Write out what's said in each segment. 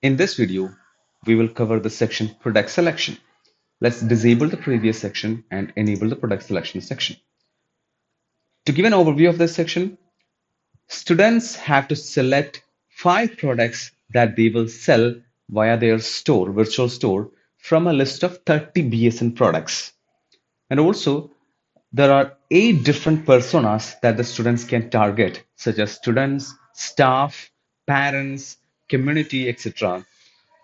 In this video, we will cover the section product selection. Let's disable the previous section and enable the product selection section. To give an overview of this section, students have to select 5 products that they will sell via their store, virtual store, from a list of 30 BSN products. And also, there are 8 different personas that the students can target, such as students, staff, parents, community, etc.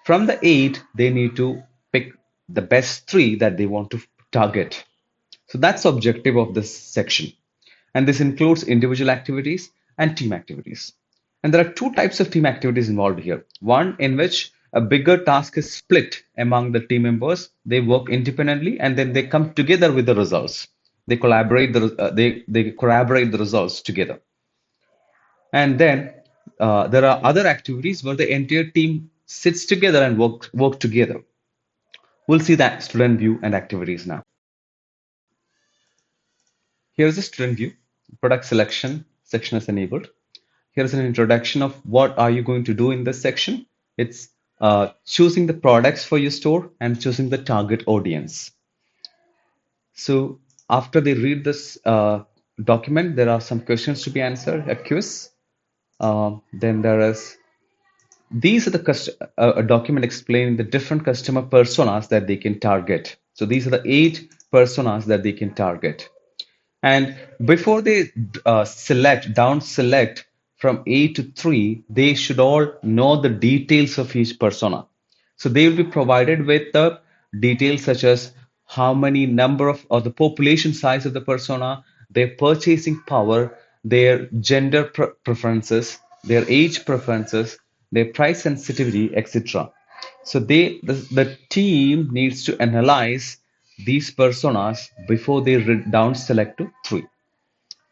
From the 8, they need to pick the best 3 that they want to target. So that's the objective of this section. And this includes individual activities and team activities. And there are 2 types of team activities involved here. One in which a bigger task is split among the team members. They work independently and then they come together with the results. They collaborate they corroborate the results together. And then there are other activities where the entire team sits together and work together. We'll see that student view and activities now. Here's the student view. Product selection section is enabled. Here's an introduction of what are you going to do in this section. It's choosing the products for your store and choosing the target audience. So after they read this document, there are some questions to be answered, a quiz. Then there is these are a document explaining the different customer personas that they can target. So these are the 8 personas that they can target. And before they down select from A to 3, they should all know the details of each persona. So they will be provided with the details such as how many number of or the population size of the persona, their purchasing power, their gender preferences, their age preferences, their price sensitivity, etc. So the team needs to analyze these personas before they down select to 3.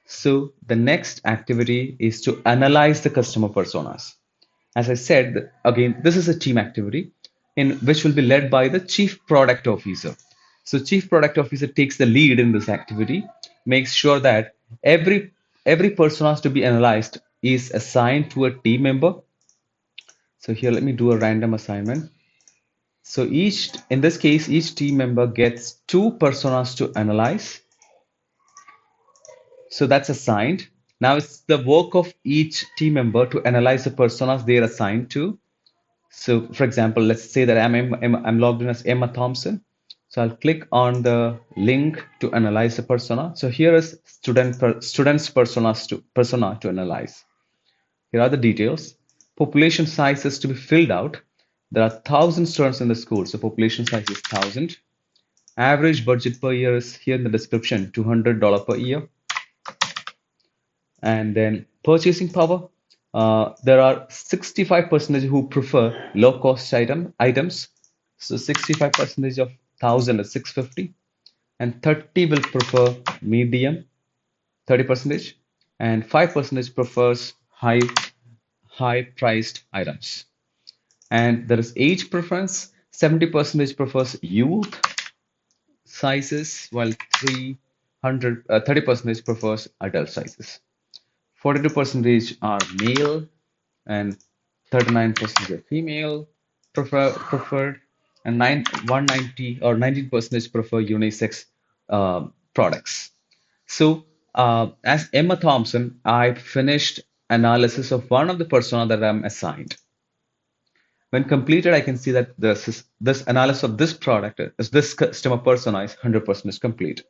So the next activity is to analyze the customer personas. As I said, again, this is a team activity in which will be led by the chief product officer. So chief product officer takes the lead in this activity, makes sure that every personas to be analyzed is assigned to a team member. So here, let me do a random assignment. So in this case, each team member gets 2 personas to analyze. So that's assigned. Now it's the work of each team member to analyze the personas they're assigned to. So for example, let's say that I'm logged in as Emma Thompson. So I'll click on the link to analyze the persona. So here is student's persona to analyze. Here are the details. Population size is to be filled out. There are 1,000 students in the school, so population size is 1,000. Average budget per year is here in the description, $200 per year. And then purchasing power, there are 65% who prefer low cost items. So 65% of 1,000 is 650, and 30 will prefer medium, 30%, and 5% prefers high priced items. And there is age preference. 70% prefers youth sizes, while 30% prefers adult sizes. 42% are male and 39% are female preferred, and 190 or 19% prefer unisex products. So as Emma Thompson, I finished analysis of one of the persona that I'm assigned. When completed, I can see that this analysis of this product, this customer persona is 100% is complete.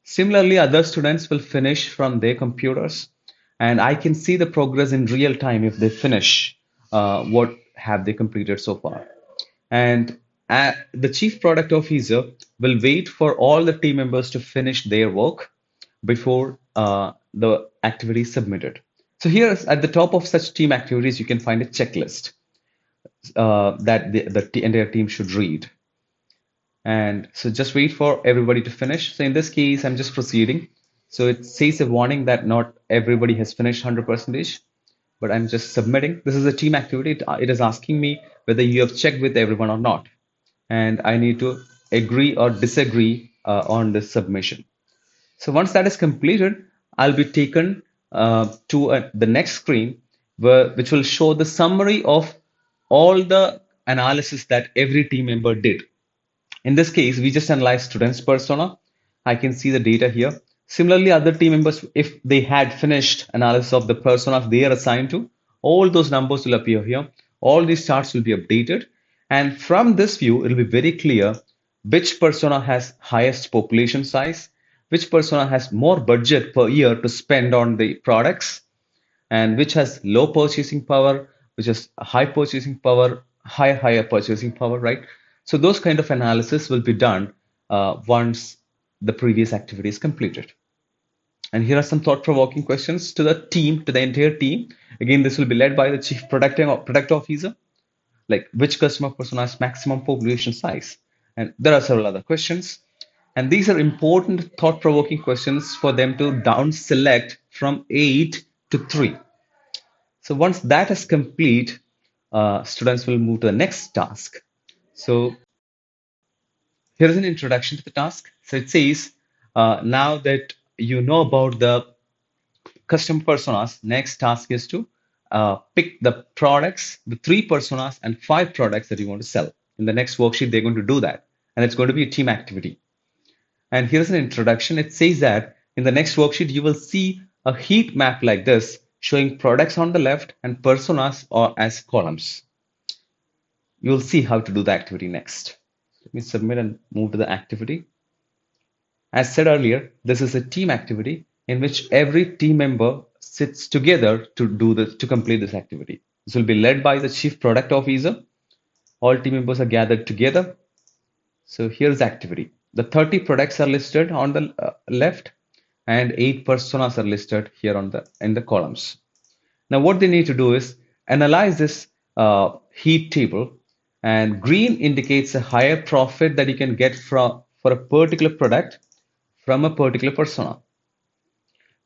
Similarly, other students will finish from their computers, and I can see the progress in real time if they finish what have they completed so far. And the chief product officer will wait for all the team members to finish their work before the activity is submitted. So here at the top of such team activities, you can find a checklist that the entire team should read. And so just wait for everybody to finish. So in this case, I'm just proceeding. So it says a warning that not everybody has finished 100%, but I'm just submitting. This is a team activity. It is asking me whether you have checked with everyone or not. And I need to agree or disagree on this submission. So once that is completed, I'll be taken to the next screen which will show the summary of all the analysis that every team member did. In this case, we just analyze students' persona. I can see the data here. Similarly, other team members, if they had finished analysis of the personas they are assigned to, all those numbers will appear here. All these charts will be updated. And from this view, it will be very clear which persona has highest population size, which persona has more budget per year to spend on the products, and which has low purchasing power, which has high purchasing power, higher purchasing power, right? So those kind of analysis will be done once the previous activity is completed. And here are some thought-provoking questions to the team, to the entire team. Again, this will be led by the chief product officer, like which customer persona has maximum population size. And there are several other questions. And these are important thought-provoking questions for them to down select from 8 to 3. So once that is complete, students will move to the next task. So here is an introduction to the task. So it says, now that you know about the custom personas, next task is to pick the products, the 3 personas and 5 products that you want to sell. In the next worksheet, they're going to do that. And it's going to be a team activity. And here's an introduction. It says that in the next worksheet, you will see a heat map like this showing products on the left and personas or as columns. You'll see how to do the activity next. Let me submit and move to the activity. As said earlier, this is a team activity in which every team member sits together to complete this activity. This will be led by the chief product officer. All team members are gathered together. So here's the activity. The 30 products are listed on the left and 8 personas are listed here in the columns. Now what they need to do is analyze this heat table, and green indicates a higher profit that you can get for a particular product from a particular persona.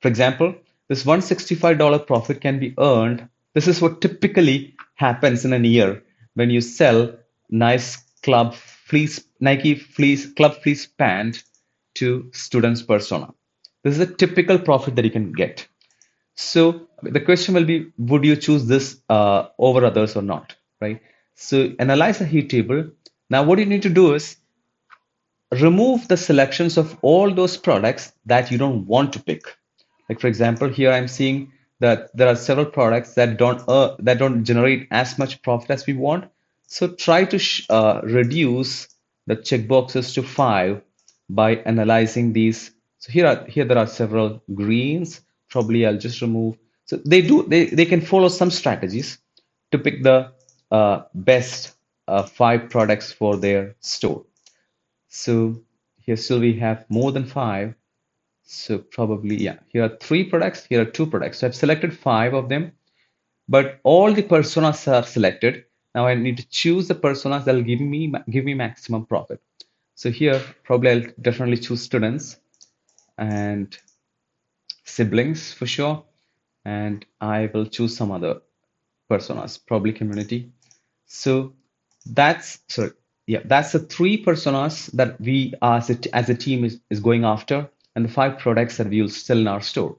For example, this $165 profit can be earned. This is what typically happens in a year when you sell nice Nike club fleece pant to students persona. This is a typical profit that you can get. So the question will be, would you choose this over others or not, right? So analyze the heat table. Now what you need to do is remove the selections of all those products that you don't want to pick. Like for example, here I'm seeing that there are several products that don't generate as much profit as we want. So try to reduce the checkboxes to 5 by analyzing these. So here there are several greens. Probably I'll just remove. So they can follow some strategies to pick the best 5 products for their store. So here still we have more than 5. So probably, yeah, here are 3 products, here are 2 products. So I've selected 5 of them, but all the personas are selected. Now I need to choose the personas that will give me maximum profit. So here probably I'll definitely choose students and siblings for sure. And I will choose some other personas, probably community. So that's the 3 personas that we as a team is going after, and the 5 products that we will sell in our store.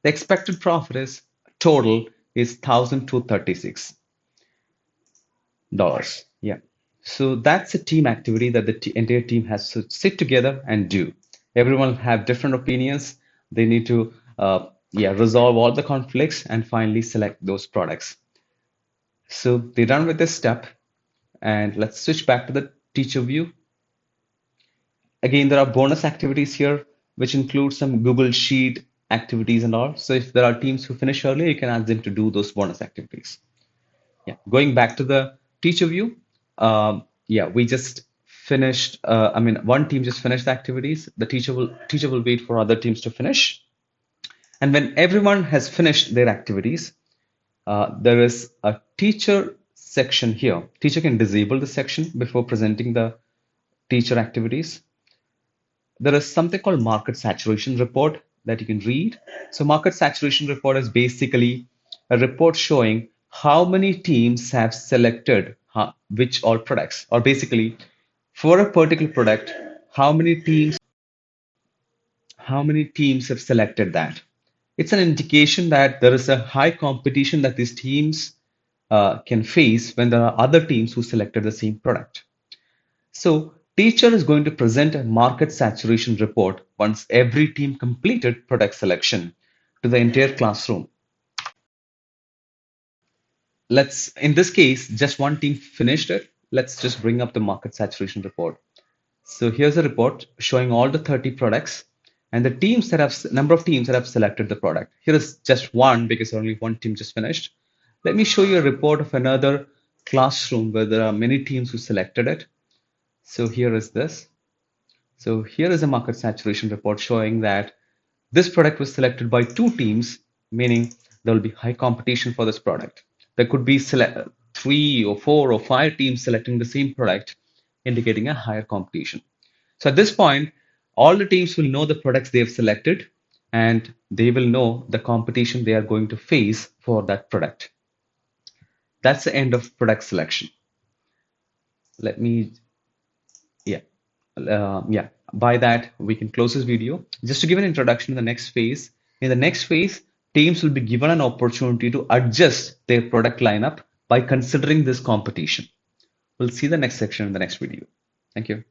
The expected profit is total is $1,236. Yeah. So that's a team activity that the entire team has to sit together and do. Everyone have different opinions. They need to resolve all the conflicts and finally select those products. So they're done with this step, and let's switch back to the teacher view. Again, there are bonus activities here, which include some Google Sheet activities and all. So if there are teams who finish earlier, you can ask them to do those bonus activities. Yeah, going back to the teacher view. We just finished. One team just finished the activities. The teacher will wait for other teams to finish, and when everyone has finished their activities, there is a teacher section here. Teacher can disable the section before presenting the teacher activities. There is something called market saturation report that you can read. So market saturation report is basically a report showing how many teams have selected which all products, or basically for a particular product, how many teams have selected that. It's an indication that there is a high competition that these teams can face when there are other teams who selected the same product. So teacher is going to present a market saturation report once every team completed product selection to the entire classroom. In this case, just one team finished it. Let's just bring up the market saturation report. So here's a report showing all the 30 products and the teams that have number of teams that have selected the product. Here is just one because only one team just finished. Let me show you a report of another classroom where there are many teams who selected it. So here is this. So here is a market saturation report showing that this product was selected by two teams, meaning there will be high competition for this product. There could be three or four or five teams selecting the same product, indicating a higher competition. So at this point, all the teams will know the products they have selected and they will know the competition they are going to face for that product. That's the end of product selection. Let me, yeah. Yeah, by that, we can close this video. Just to give an introduction to the next phase. In the next phase, teams will be given an opportunity to adjust their product lineup by considering this competition. We'll see the next section in the next video. Thank you.